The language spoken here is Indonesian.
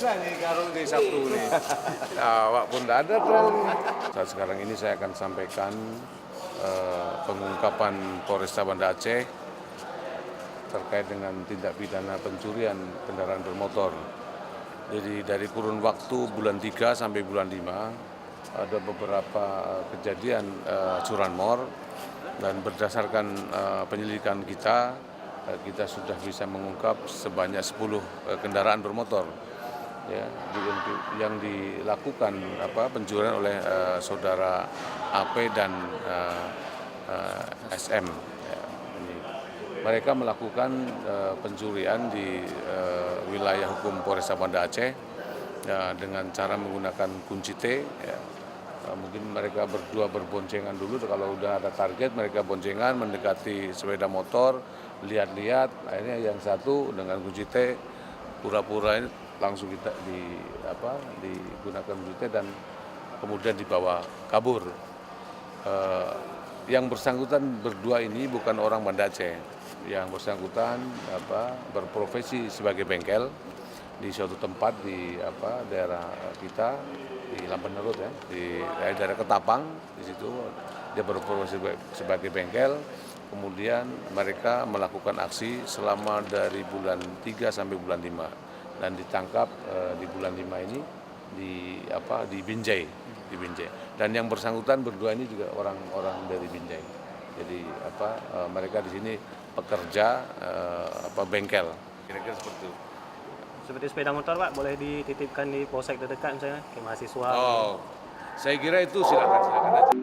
susah nih kalau di Sabtu nih. Awak pun tidak ada trail nih. Saat sekarang ini saya akan sampaikan pengungkapan Polresta Banda Aceh terkait dengan tindak pidana pencurian kendaraan bermotor. Jadi dari kurun waktu bulan 3 sampai bulan 5 ada beberapa kejadian curanmor dan berdasarkan penyelidikan kita sudah bisa mengungkap sebanyak 10 kendaraan bermotor ya, yang dilakukan pencurian oleh saudara AP dan SM. Ya, mereka melakukan pencurian di wilayah hukum Polresta Banda Aceh ya, dengan cara menggunakan kunci T. Ya. Mungkin mereka berdua berboncengan dulu, kalau udah ada target mereka boncengan mendekati sepeda motor, lihat-lihat, akhirnya yang satu dengan kunci T pura-pura ini langsung kita digunakan kunci T dan kemudian dibawa kabur. Yang bersangkutan berdua ini bukan orang Banda Aceh, yang bersangkutan berprofesi sebagai bengkel di suatu tempat di daerah kita di Lampung Nerut ya, di daerah Ketapang. Di situ dia berprofesi sebagai bengkel. Kemudian mereka melakukan aksi selama dari bulan 3 sampai bulan 5 dan ditangkap di bulan 5 ini di Binjai, Dan yang bersangkutan berdua ini juga orang-orang dari Binjai. Jadi mereka di sini pekerja bengkel. Kira-kira seperti itu. Seperti sepeda motor Pak, boleh dititipkan di polsek terdekat misalnya, ke mahasiswa? Oh, saya kira itu silakan aja.